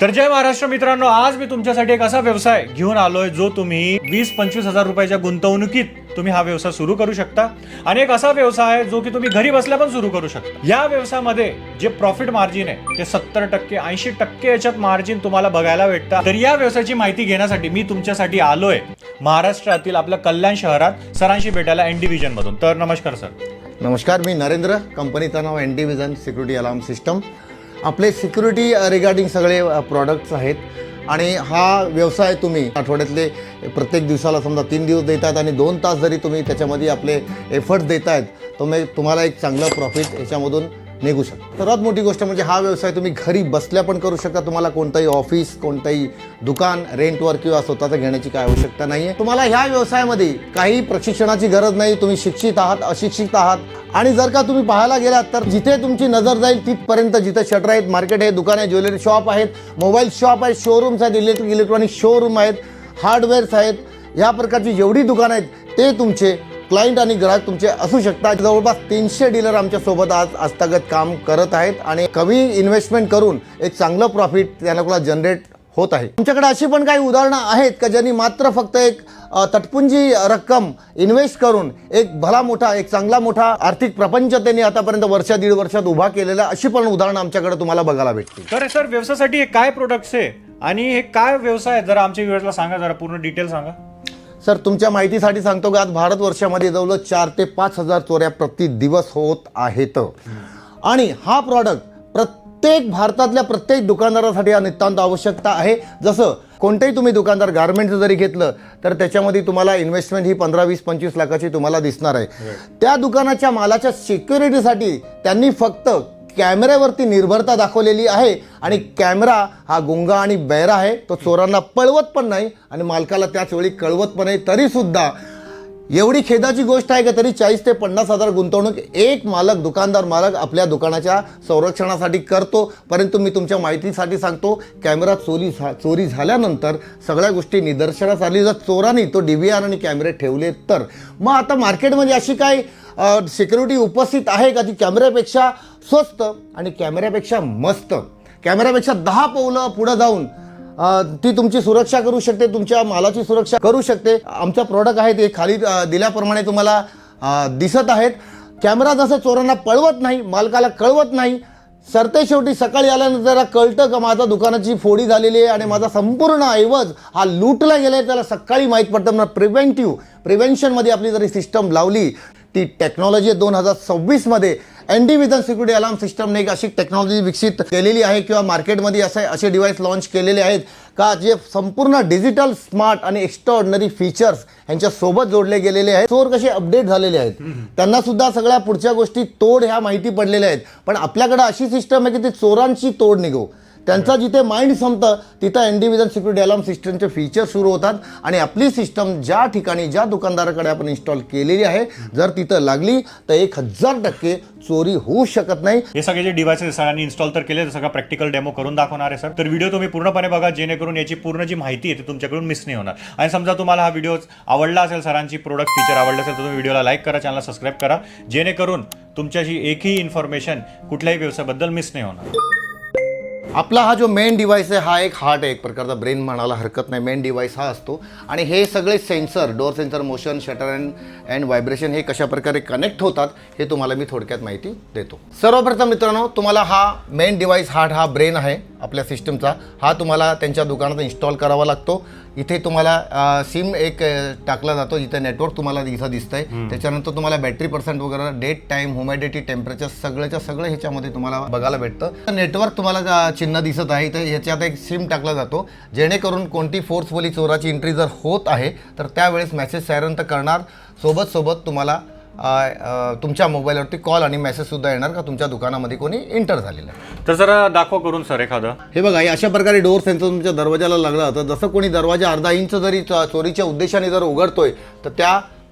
तर जय महाराष्ट्र मित्रांनो, आज मी तुमच्यासाठी एक असा व्यवसाय घेऊन आलोय जो तुम्ही 20-25 हजार रुपयाच्या गुंतवणुकीत तुम्ही हा व्यवसाय सुरू करू शकता. आणि एक असा व्यवसाय जो की तुम्ही घरी बसल्या पण सुरू करू शकता. या व्यवसायामध्ये जे प्रॉफिट मार्जिन आहे ते 70% 80% याच्यात मार्जिन तुम्हाला बघायला भेटतं. तर या व्यवसायाची माहिती घेण्यासाठी मी तुमच्यासाठी आलोय महाराष्ट्रातील आपल्या कल्याण शहरात सरांशी भेटायला एन डिव्हिजन मधून. तर नमस्कार सर. नमस्कार, मी नरेंद्र. कंपनीचं नाव N division security alarm system. आपले सिक्युरिटी रिगार्डिंग सगळे प्रॉडक्ट्स आहेत आणि हा व्यवसाय तुम्ही आठवड्यातले प्रत्येक दिवसाला समजा 3 दिवस देतात आणि 2 तास जरी तुम्ही त्याच्यामध्ये आपले एफर्ट्स देत आहेत तर तुम्हाला एक चांगलं प्रॉफिट याच्यामधून निघू शकतो. सर्वात मोठी गोष्ट म्हणजे हा व्यवसाय तुम्ही घरी बसल्या पण करू शकता. तुम्हाला कोणतंही ऑफिस, कोणतंही दुकान रेंटवर किंवा स्वतःचं घेण्याची काय आवश्यकता नाही आहे. तुम्हाला ह्या व्यवसायामध्ये काही प्रशिक्षणाची गरज नाही. तुम्ही शिक्षित आहात, अशिक्षित आहात आणि जर का तुम्ही पाहायला गेलात तर जिथे तुमची नजर जाईल तिथपर्यंत जिथे शटर आहेत, मार्केट आहे, दुकान आहे, ज्वेलरी शॉप आहेत, मोबाईल शॉप आहेत, शोरूम्स आहेत, इलेक्ट्रॉनिक शोरूम आहेत, हार्डवेअर्स आहेत, ह्या प्रकारची जेवढी दुकानं आहेत ते तुमचे क्लायंट आणि ग्राहक तुमचे असू शकतात. जवळपास 300 डीलर आमच्यासोबत आज आजतागत काम करत आहेत आणि कमी इन्व्हेस्टमेंट करून एक चांगलं प्रॉफिट त्यांना जनरेट होत आहे. तुमच्याकडे अशी पण काही उदाहरणं आहेत का ज्यांनी मात्र फक्त एक तटपुंजी रक्कम इन्व्हेस्ट करून एक भला मोठा, एक चांगला मोठा आर्थिक प्रपंच त्यांनी आतापर्यंत वर्ष दीड वर्षात उभा केलेला, अशी पण उदाहरणं आमच्याकडे तुम्हाला बघायला भेटतील. तर सर, व्यवसायासाठी हे काय प्रोडक्ट्स आहे आणि हे काय व्यवसाय आहे, जरा आमच्या व्ह्युअर्सला सांगा, जरा पूर्ण डिटेल सांगा. सर, तुमच्या माहितीसाठी सांगतो की आज भारतवर्षामध्ये जवळ 4 ते 5 हजार चोऱ्या प्रति दिवस होत आहेत आणि हा प्रॉडक्ट प्रत्येक भारतातल्या प्रत्येक दुकानदारासाठी हा नितांत आवश्यकता आहे. जसं कोणतेही तुम्ही दुकानदार गारमेंटचं जरी घेतलं तर त्याच्यामध्ये तुम्हाला इन्व्हेस्टमेंट ही 15, 20, 25 लाखाची तुम्हाला दिसणार आहे. त्या दुकानाच्या मालाच्या सिक्युरिटीसाठी त्यांनी फक्त कॅमेऱ्यावरती निर्भरता दाखवलेली आहे आणि कॅमेरा हा गुंगा आणि बहिरा आहे. तो चोरांना पळवत पण नाही आणि मालकाला त्याच वेळी कळवत पण नाही. तरीसुद्धा एवढी खेदाची गोष्ट आहे का तरी 40 ते 50 हजार गुंतवणूक एक दुकानदार मालक आपल्या दुकानाच्या संरक्षणासाठी करतो. परंतु मी तुमच्या माहितीसाठी सांगतो, कॅमेरा चोरी झाल्यानंतर सगळ्या गोष्टी निदर्शनास आली. जर चोरांनी तो DVR आणि कॅमेरे ठेवले तर मग आता मार्केटमध्ये अशी काय सिक्युरिटी उपस्थित आहे का ती कॅमेऱ्यापेक्षा स्वस्त आणि कॅमेऱ्यापेक्षा मस्त, कॅमेऱ्यापेक्षा 10 पावलं पुढे जाऊन ती तुमची सुरक्षा करू शकते, तुमच्या मालाची सुरक्षा करू शकते. आमचा प्रॉडक्ट आहे ते खाली दिल्याप्रमाणे तुम्हाला दिसत आहेत. कॅमेरा जसं चोरांना पळवत नाही, मालकाला कळवत नाही, सरते शेवटी सकाळी आल्यानंतर जरा कळतं का माझा दुकानाची फोडी झालेली आहे आणि माझा संपूर्ण ऐवज हा लूटला गेला आहे, त्याला सकाळी माहीत पडतं. मग प्रिव्हेन्शनमध्ये आपली जरी सिस्टम लावली, ती टेक्नॉलॉजी 2026मध्ये एन डिव्हिजन सिक्युरिटी अलार्म सिस्टमने एक अशी टेक्नॉलॉजी विकसित केलेली आहे किंवा मार्केटमध्ये असे डिव्हाइस लॉन्च केलेले आहेत का जे संपूर्ण डिजिटल, स्मार्ट आणि एक्स्ट्राऑर्डिनरी फीचर्स यांच्या सोबत जोडले गेलेले आहेत. चोर कसे अपडेट झालेले आहेत, त्यांना सुद्धा सगळ्या पुढच्या गोष्टी तोड ह्या माहिती पडलेल्या आहेत. पण आपल्याकडे अशी सिस्टम आहे की ती चोरांची तोड निघो. त्यांचा जिथे माइंड संपतं तिथं एन डिव्हिजन सिक्युरिटी अलार्म सिस्टमचे फीचर सुरू होतात आणि आपली सिस्टम ज्या ठिकाणी, ज्या दुकानदाराकडे आपण इन्स्टॉल केलेली आहे, जर तिथं लागली तर 1000% चोरी होऊ शकत नाही. हे सगळे जे डिव्हाइसेस सगळ्यांनी इन्स्टॉल तर केले, सगळा प्रॅक्टिकल डेमो करून दाखवणार आहे सर. तर व्हिडिओ तुम्ही पूर्णपणे बघा जेणेकरून याची पूर्ण जी माहिती आहे ती तुमच्याकडून मिस नाही होणार. आणि समजा तुम्हाला हा व्हिडिओ आवडला असेल, सरांची प्रोडक्ट फीचर आवडलं असेल तर तुम्ही व्हिडिओला लाईक करा, चॅनलला सबस्क्राईब करा, जेणेकरून तुमच्याशी एकही इन्फॉर्मेशन कुठल्याही व्यवसायाबद्दल मिस नाही होणार. आपला हा जो मेन डिव्हाइस आहे हा एक हार्ट आहे, एक प्रकारचा ब्रेन म्हणायला हरकत नाही. मेन डिव्हाइस हा असतो आणि हे सगळे sensor, door sensor, motion, shutter and vibration हे कशा प्रकारे कनेक्ट होतात हे तुम्हाला मी थोडक्यात माहिती देतो. सर्वप्रथम मित्रांनो, तुम्हाला हा मेन डिव्हाइस हा ब्रेन आहे आपल्या सिस्टमचा, हा तुम्हाला त्यांच्या दुकानात इन्स्टॉल करावा लागतो. इथे तुम्हाला सिम एक टाकला जातो, जिथे नेटवर्क तुम्हाला इथं दिसतंय. त्याच्यानंतर तुम्हाला बॅटरी पर्सेंट वगैरे, डेट टाइम, ह्युमिडिटी, टेम्परेचर सगळं ह्याच्यामध्ये तुम्हाला बघायला भेटतं. नेटवर्क तुम्हाला चिन्ह दिसत आहे, तर ह्याच्यात एक सिम टाकला जातो जेणेकरून कोणती फोर्सफुली चोराची एंट्री जर होत आहे तर त्यावेळेस मेसेज सायरन तर करणार, सोबत तुम्हाला तुमच्या मोबाईलवरती कॉल आणि मेसेज सुद्धा येणार का तुमच्या दुकानामध्ये कोणी एंटर झालेलं आहे. तर जरा दाखवा करून सर एखादं. हे बघा, अशा प्रकारे डोअर सेन्सर तुमच्या दरवाजाला लागला तर जसं कोणी दरवाजा अर्धा इंच जरी चोरीच्या उद्देशाने जर उघडतोय तर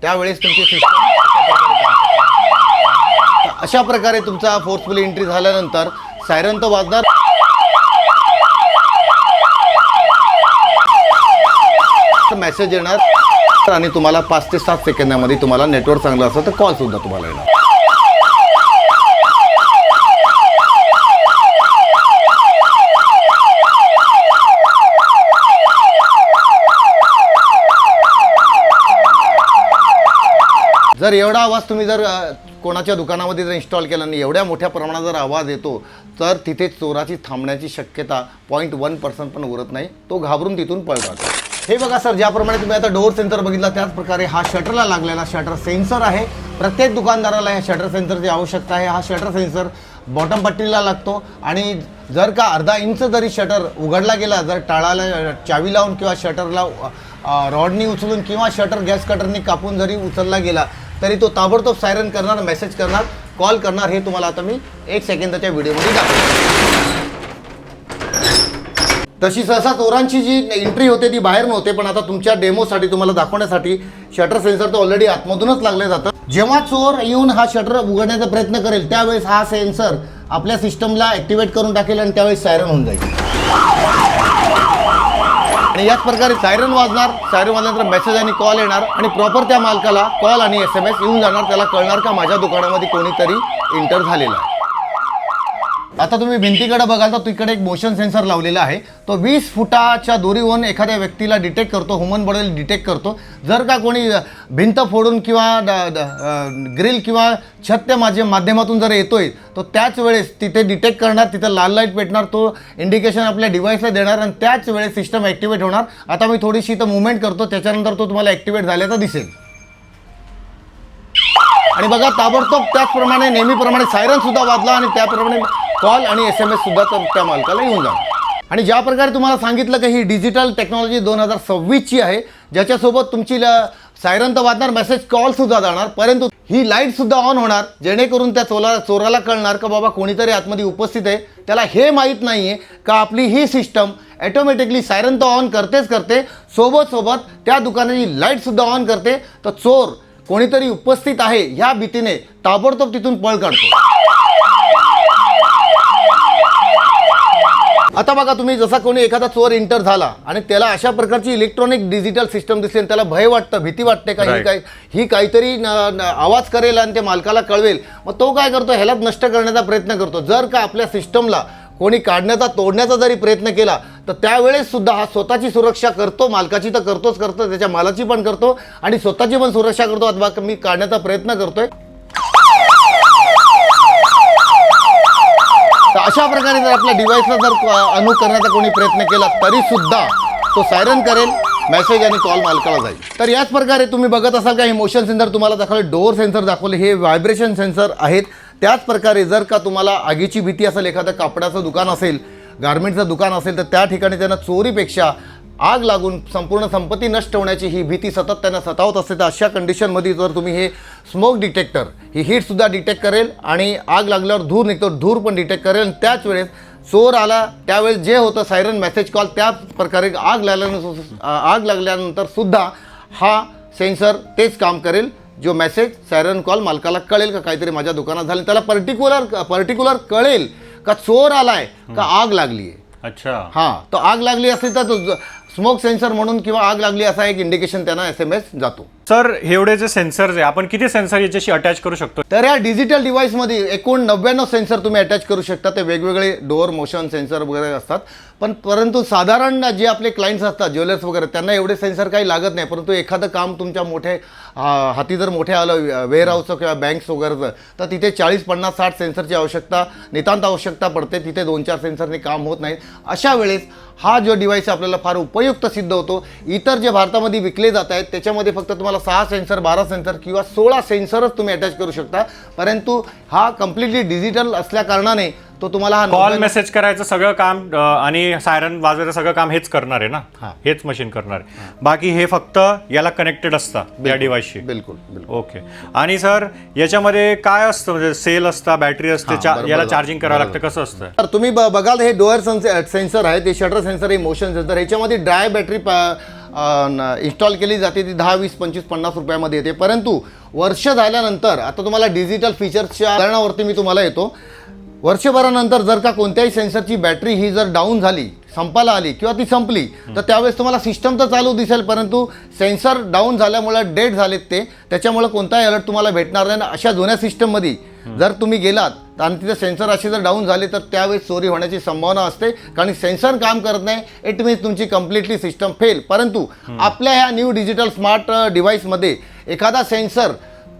त्यावेळेस तुमची सिस्टम अशा प्रकारे तुमचा फोर्सफुली एंट्री झाल्यानंतर सायरन तर वाजणार, मेसेज येणार आणि तुम्हाला 5 ते 7 सेकंदामध्ये तुम्हाला नेटवर्क चांगलं असेल तर कॉल सुद्धा तुम्हाला येणार. जर एवढा आवाज तुम्ही जर कोणाच्या दुकानामध्ये जर इन्स्टॉल केला आणि एवढ्या मोठ्या प्रमाणात जर आवाज येतो तर तिथे चोराची थांबण्याची शक्यता 0.1% पण उरत नाही, तो घाबरून तिथून पळतात. हे बघा सर, ज्याप्रमाणे तुम्ही आता डोअर सेन्सर बघितला त्याच प्रकारे हा शटरला लागलेला शटर सेन्सर आहे. प्रत्येक दुकानदाराला या शटर सेन्सरची आवश्यकता आहे. हा शटर सेन्सर बॉटम पट्टीला लागतो आणि जर का अर्धा इंच जरी शटर उघडला गेला, जर टाळाला चावी लावून किंवा शटरला रॉडनी उचलून किंवा शटर गॅस कटरनी कापून जरी उचलला गेला तरी तो ताबडतोब सायरन करणार, मेसेज करणार, कॉल करणार. हे तुम्हाला आता मी 1 सेकंदाच्या व्हिडिओमध्ये दाखवतो. तशी सहसा चोरांची जी एंट्री होते ती बाहेर नव्हते, पण आता तुमच्या डेमोसाठी तुम्हाला दाखवण्यासाठी शटर सेन्सर तर ऑलरेडी आतमधूनच लागले जातं. जेव्हा चोर येऊन हा शटर उघडण्याचा प्रयत्न करेल त्यावेळेस हा सेन्सर आपल्या सिस्टमला ॲक्टिवेट करून टाकेल आणि त्यावेळेस सायरन होऊन जाईल. आणि याच प्रकारे सायरन वाजणार, सायरन वाजल्यानंतर मेसेज आणि कॉल येणार आणि प्रॉपर त्या मालकाला कॉल आणि SMS येऊन जाणार. त्याला कळणार का माझ्या दुकानामध्ये कोणीतरी एंटर झालेला आहे. आता तुम्ही भिंतीकडे बघाल तर तिकडे एक मोशन सेन्सर लावलेला आहे. तो 20 फुटाच्या दोरीवरून एखाद्या व्यक्तीला डिटेक्ट करतो, ह्युमन बॉडीला डिटेक्ट करतो. जर का कोणी भिंत फोडून किंवा ग्रिल किंवा छतच्या माध्यमातून जर येतोय तो त्याच वेळेस तिथे डिटेक्ट करणार, तिथे लाल लाईट पेटणार, तो इंडिकेशन आपल्या डिव्हाइसला देणार आणि त्याच वेळेस सिस्टम ॲक्टिवेट होणार. आता मी थोडीशी इथं मुवमेंट करतो, त्याच्यानंतर तो तुम्हाला ॲक्टिवेट झाल्याचा दिसेल. आणि बघा ताबडतोब त्याचप्रमाणे नेहमीप्रमाणे सायरन सुद्धा वाजला आणि त्याप्रमाणे कॉल आणि SMS सुद्धा त्या मालकाला येऊन जाणार. आणि ज्या प्रकारे तुम्हाला सांगितलं की ही डिजिटल टेक्नॉलॉजी 2026ची आहे, ज्याच्यासोबत तुमची सायरन तर वाजणार, मेसेज कॉल सुद्धा जाणार, परंतु ही लाईट सुद्धा ऑन होणार जेणेकरून त्या चोराला कळणार का बाबा कोणीतरी आतमध्ये उपस्थित आहे. त्याला हे माहीत नाही आहे का आपली ही सिस्टम ॲटोमॅटिकली सायरन तर ऑन करतेच करते, सोबत त्या दुकानाची लाईट सुद्धा ऑन करते. तर चोर कोणीतरी उपस्थित आहे ह्या भीतीने ताबडतोब तिथून पळ काढतो. आता बघा तुम्ही, जसा कोणी एखादा चोर एंटर झाला आणि त्याला अशा प्रकारची इलेक्ट्रॉनिक डिजिटल सिस्टम दिसली आणि त्याला भय वाटतं, भीती वाटते का ही काहीतरी आवाज करेल आणि ते मालकाला कळवेल, मग तो काय करतो, ह्याला नष्ट करण्याचा प्रयत्न करतो. जर का आपल्या सिस्टमला कोणी काढण्याचा तोडण्याचा जरी प्रयत्न केला तर त्यावेळेस सुद्धा हा स्वतःची सुरक्षा करतो, मालकाची तर करतो, त्याच्या मालाची पण करतो आणि स्वतःची पण सुरक्षा करतो. अथवा मी काढण्याचा प्रयत्न करतोय. तर अशा प्रकारे जर आपल्या डिव्हाइसला जर अनु करण्याचा कोणी प्रयत्न केला तरी सुद्धा तो सायरन करेल, मेसेज आणि कॉल मालकाला जाईल. तर याच प्रकारे तुम्ही बघत असाल का हे मोशन सेन्सर तुम्हाला दाखवले, डोअर सेन्सर दाखवले, हे व्हायब्रेशन सेन्सर आहेत. त्याच प्रकारे जर का तुम्हाला आगीची भीती असेल, एखादं कापडाचं दुकान असेल, गारमेंटचं दुकान असेल, तर त्या ठिकाणी त्यांना चोरीपेक्षा आग लागून संपूर्ण संपत्ती नष्ट होण्याची ही भीती सतत त्यांना सतावत असते. तर अशा कंडिशनमध्ये जर तुम्ही हे स्मोक डिटेक्टर, ही हीटसुद्धा डिटेक्ट करेल आणि आग लागल्यावर धूर निघतो, धूर पण डिटेक्ट करेल आणि त्याच वेळेस चोर आला त्यावेळेस जे होतं सायरन, मेसेज, कॉल, त्या प्रकारे आग लागल्यानंतर सुद्धा हा सेन्सर तेच काम करेल. जो मेसेज, सायरन, कॉल मालकाला कळेल का काहीतरी माझ्या दुकानात झालं, त्याला पर्टिक्युलर कळेल का चोर आलाय का आग लागली आहे. अच्छा, हां, तो आग लागली असेल तर तो स्मोक सेन्सर म्हणून किंवा आग लागली असा एक इंडिकेशन त्यांना SMS जातो. सर एवढे जे सेन्सर्स आहे आपण किती सेन्सर याच्याशी अटॅच करू शकतो? तर या डिजिटल डिव्हाइसमध्ये एकूण 99 सेन्सर तुम्ही अटॅच करू शकता. ते वेगवेगळे डोअर मोशन सेन्सर वगैरे असतात, परंतु साधारण जे आपले क्लायंट्स असतात, ज्वेलर्स वगैरे, त्यांना एवढे सेन्सर काही लागत नाही. परंतु एखादं काम तुमच्या हाती जर मोठे आलं, वेअरहाऊसचं किंवा बँक्स वगैरेचं, तर तिथे 40, 50, 60 सेन्सरची नितांत आवश्यकता पडते. तिथे 2-4 सेन्सरने काम होत नाही. अशा वेळेस हा जो डिव्हाइस आपल्याला फार उपयुक्त सिद्ध होतो. इतर जे भारतामध्ये विकले जात आहेत त्याच्यामध्ये फक्त तुम्हाला 6 सेन्सर, 12 सेन्सर किंवा 16 सेन्सरच तुम्ही अटॅच करू शकता. परंतु हा कम्प्लिटली डिजिटल असल्या कारणाने तो तुम्हाला कॉल, मेसेज करायचं सगळं काम आणि सायरन वाजवायचं सगळं काम हेच करणार आहे ना, हेच मशीन करणार आहे. बाकी हे फक्त याला कनेक्टेड असतं या डिव्हाइसशी. बिलकुल. ओके. आणि सर याच्यामध्ये काय असतं, म्हणजे सेल असता, बॅटरी असते, याला चार्जिंग करावं लागतं, कसं असतं? तर तुम्ही बघाल हे डोअर सेन्सर आहे, ते शटर सेन्सर, हे मोशन सेन्सर. ह्याच्यामध्ये ड्राय बॅटरी इन्स्टॉल केली जाते. ती 10, 20, 25, 50 रुपयामध्ये येते. परंतु वर्ष झाल्यानंतर आता तुम्हाला डिजिटल फीचर्सच्या उदाहरणावरती मी तुम्हाला येतो. वर्षभरानंतर जर का कोणत्याही सेन्सरची बॅटरी ही जर डाऊन झाली, संपायला आली किंवा ती संपली, तर त्यावेळेस तुम्हाला सिस्टम तर चालू दिसेल, परंतु सेन्सर डाऊन झाल्यामुळे डेड झालेत ते, त्याच्यामुळे कोणताही अलर्ट तुम्हाला भेटणार नाही. अशा जुन्या सिस्टममध्ये जर तुम्ही गेलात आणि तिथे सेन्सर असे जर डाऊन झाले तर त्यावेळेस चोरी होण्याची संभावना असते, कारण सेन्सर काम करत नाही. इट मीन्स तुमची कम्प्लिटली सिस्टम फेल. परंतु आपल्या ह्या न्यू डिजिटल स्मार्ट डिव्हाइसमध्ये एखादा सेन्सर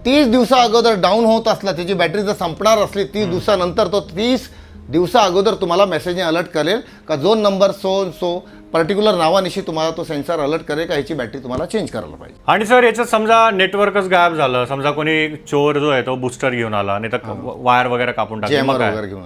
30 दिवसा अगोदर डाऊन होत असला, त्याची बॅटरी जर संपणार असली 30 दिवसानंतर, तो 30 दिवसा अगोदर तुम्हाला मेसेजने अलर्ट करेल का जो नंबर सो पर्टिक्युलर नावानिशी तुम्हाला तो सेन्सर अलर्ट करेल का ह्याची बॅटरी तुम्हाला चेंज करायला पाहिजे. आणि सर याच्यात समजा नेटवर्कच गायब झालं, समजा कोणी चोर जो आहे तो बुस्टर घेऊन आला, नाही तर वायर वगैरे कापून टाकली,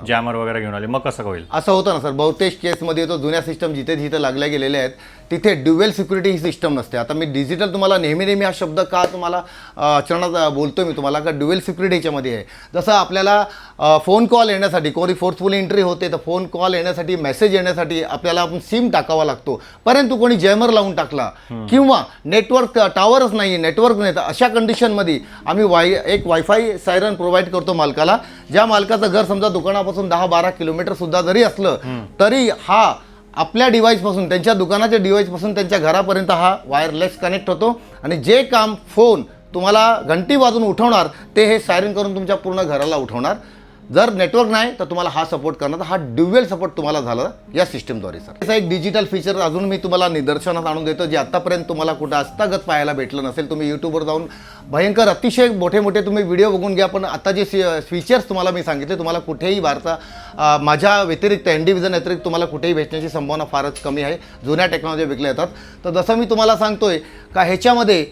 जॅमर वगैरे घेऊन आले, मग कसं होईल? असं होतं ना सर, बहुतेक केसमध्ये तो जुन्या सिस्टम जिथे जिथे लागल्या गेलेल्या आहेत तिथे ड्युएल सिक्युरिटी ही सिस्टम नसते. आता मी डिजिटल तुम्हाला नेहमी हा शब्द का तुम्हाला अचानक बोलतो मी तुम्हाला का ड्युएल सिक्युरिटी ह्याच्यामध्ये आहे. जसं आपल्याला फोन कॉल येण्यासाठी, कोणी फोर्सफुली एंट्री होते तर फोन कॉल येण्यासाठी, मेसेज येण्यासाठी आपल्याला आपण सिम टाकावा लागतो, परंतु कोणी जॅमर लावून टाकला किंवा नेटवर्क टावरच नाही, नेटवर्क नाही, तर अशा कंडिशनमध्ये आम्ही एक वायफाय सायरन प्रोव्हाइड करतो मालकाला. ज्या मालकाचं घर समजा दुकानापासून 10-12 किलोमीटर सुद्धा जरी असलं तरी हा आपल्या डिव्हाइसपासून, त्यांच्या दुकानाच्या डिव्हाइसपासून त्यांच्या घरापर्यंत हा वायरलेस कनेक्ट होतो आणि जे काम फोन तुम्हाला घंटी वाजून उठवणार ते हे सायरन करून तुमच्या पूर्ण घराला उठवणार. जर नेटवर्क नाही तर तुम्हाला हा सपोर्ट करणार, हा ड्युएल सपोर्ट तुम्हाला झाला या सिस्टमद्वारे. सर याचा एक डिजिटल फीचर अजून मी तुम्हाला निदर्शनात आणून देतो जे आतापर्यंत तुम्हाला कुठं आजतागत पाहायला भेटलं नसेल. तुम्ही यूट्यूबवर जाऊन भयंकर अतिशय मोठे तुम्ही व्हिडिओ बघून घ्या, पण आता जे फीचर्स तुम्हाला मी सांगितले तुम्हाला कुठेही माझ्या व्यतिरिक्त NDVISION व्यतिरिक्त तुम्हाला कुठेही भेटण्याची संभावना फारच कमी आहे. जुन्या टेक्नॉलॉजी विकल्या जातात. तर जसं मी तुम्हाला सांगतोय का ह्याच्यामध्ये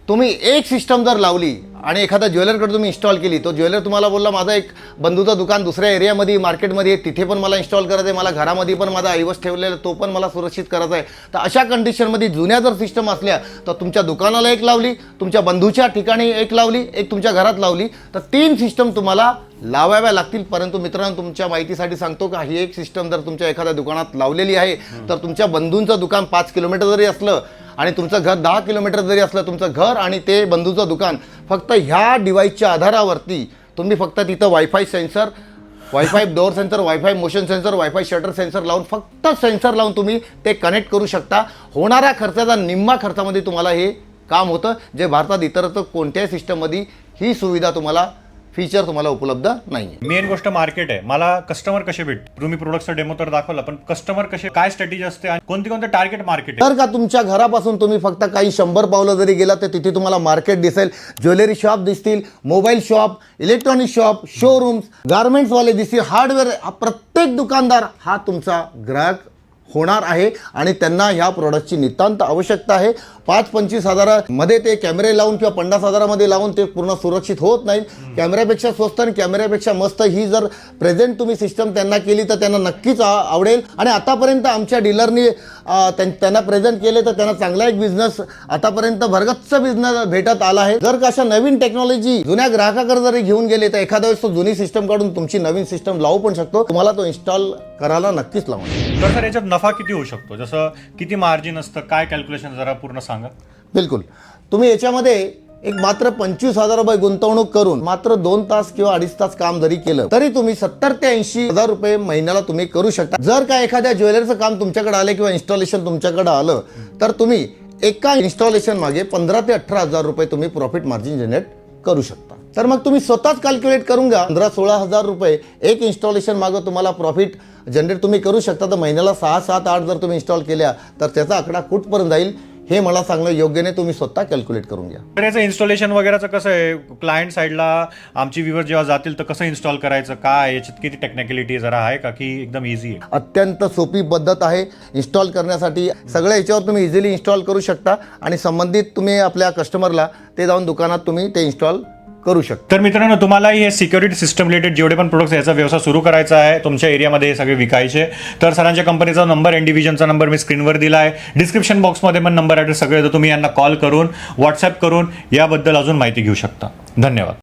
तुम्ही एक सिस्टम जर लावली आणि एखादा ज्वेलरकडे तुम्ही इन्स्टॉल केली, तो ज्वेलर तुम्हाला बोलला माझा एक बंधूचं दुकान दुसऱ्या एरियामध्ये मार्केटमध्ये आहे, तिथे पण मला इन्स्टॉल करायचं आहे, मला घरामध्ये पण माझा ऐवज ठेवलेला तो पण मला सुरक्षित करायचा आहे. तर अशा कंडिशनमध्ये जुन्या जर सिस्टम असल्या तर तुमच्या दुकानाला एक लावली, तुमच्या बंधूच्या ठिकाणी एक लावली, एक तुमच्या घरात लावली, तर 3 सिस्टम तुम्हाला लावाव्या लागतील. परंतु मित्रांनो तुमच्या माहितीसाठी सांगतो का ही एक सिस्टम जर तुमच्या एखाद्या दुकानात लावलेली आहे तर तुमच्या बंधूंचं दुकान 5 किलोमीटर जरी असलं आणि तुमचं घर 10 किलोमीटर जरी असलं, तुमचं घर आणि ते बंधूचं दुकान फक्त ह्या डिव्हाइसच्या आधारावरती तुम्ही फक्त तिथं wifi sensor, wifi door sensor, wifi motion sensor, wifi shutter sensor लावून फक्त सेन्सर लावून तुम्ही ते कनेक्ट करू शकता. होणाऱ्या खर्चाचा निम्मा खर्चामध्ये तुम्हाला हे काम होतं, जे भारतात इतरत्र कोणत्याही सिस्टममध्ये ही सुविधा तुम्हाला फीचर तुम्हाला उपलब्ध नाही. मेन गोष्ट मार्केट आहे. मला कस्टमर कसे भेटतील? तुम्ही प्रोडक्टचा डेमो तर दाखवला, पण कस्टमर कसे, काय स्ट्रॅटेजी असते आणि कोणते टार्गेट मार्केट आहे? तर का तुमच्या घरापासून तुम्ही फक्त काही 100 पावलं जरी गेला तर तिथे तुम्हाला मार्केट दिसेल, ज्वेलरी शॉप दिसतील, mobile shop, electronic shop, showrooms, गार्मेंट्सवाले दिसतील, हार्डवेअर. प्रत्येक दुकानदार हा तुमचा ग्राहक होणार आहे आणि त्यांना ह्या प्रोडक्टची नितांत आवश्यकता आहे. 5-25 हजारामध्ये ते कॅमेरे लावून किंवा 50 हजारामध्ये लावून ते पूर्ण सुरक्षित होत नाहीत. कॅमेऱ्यापेक्षा स्वस्त आणि कॅमेऱ्यापेक्षा मस्त ही जर प्रेझेंट तुम्ही सिस्टम त्यांना केली तर त्यांना नक्कीच आवडेल. आणि आतापर्यंत आमच्या डीलरनी त्यांना प्रेझेंट केले तर त्यांना चांगला एक बिझनेस, आतापर्यंत भरगच्च बिझनेस भेटत आला आहे. जर का अशा नवीन टेक्नॉलॉजी जुन्या ग्राहकाकडे जरी घेऊन गेले तर एखाद्या वेळेस तो जुनी सिस्टम काढून तुमची नवीन सिस्टम लावू पण शकतो. तुम्हाला तो इन्स्टॉल करायला नक्कीच लावणार. तर सर याच्यात नफा किती होऊ शकतो? जसं किती मार्जिन असतं, काय कॅल्क्युलेशन जरा पूर्ण सांगा. बिलकुल. तुम्ही याच्यामध्ये एक मात्र 25,000 रुपये गुंतवणूक करून मात्र 2 तास किंवा 2.5 तास काम जरी केलं तरी तुम्ही 70 ते 80 हजार रुपये महिन्याला तुम्ही करू शकता. जर का एखाद्या ज्वेलरचं काम तुमच्याकडे आलं किंवा इन्स्टॉलेशन तुमच्याकडे आलं तर तुम्ही एका इन्स्टॉलेशन मागे 15 ते 18 हजार रुपये तुम्ही प्रॉफिट मार्जिन जनरेट करू शकता. तर मग तुम्ही स्वतःच कॅल्क्युलेट करून घ्या. 15-16 हजार रुपये एक इन्स्टॉलेशन मागं तुम्हाला प्रॉफिट जनरेट तुम्ही करू शकता. तर महिन्याला 6-7-8 जर तुम्ही इन्स्टॉल केल्या तर त्याचा आकडा कुठपर्यंत जाईल हे मला सांगणं योग्य नाही. तुम्ही स्वतः कॅल्क्युलेट करून घ्या. तर याचं इन्स्टॉलेशन वगैरेचं कसं आहे? क्लायंट साईडला आमची व्ह्यूवर जेव्हा जातील तर कसं इन्स्टॉल करायचं, काय याच्यात किती टेक्निकॅलिटी जरा आहे का की एकदम इझी आहे? अत्यंत सोपी पद्धत आहे इन्स्टॉल करण्यासाठी. सगळ्या याच्यावर तुम्ही इझिली इन्स्टॉल करू शकता आणि संबंधित तुम्ही आपल्या कस्टमरला ते जाऊन दुकानात तुम्ही ते इन्स्टॉल करू शकता. तर मित्रांनो तुम्हालाही हे सिक्युरिटी सिस्टम रिलेटेड जेवढे पण प्रोडक्ट्स याचा व्यवसाय सुरू करायचा आहे, तुमच्या एरियामध्ये हे सगळे विकायचे, तर सरांच्या कंपनीचा नंबर, NDVISIONचा नंबर मी स्क्रीनवर दिला आहे. डिस्क्रिप्शन बॉक्समध्ये पण नंबर ॲड्रेस सगळे, तर तुम्ही यांना कॉल करून, व्हॉट्सअप करून याबद्दल अजून माहिती घेऊ शकता. धन्यवाद.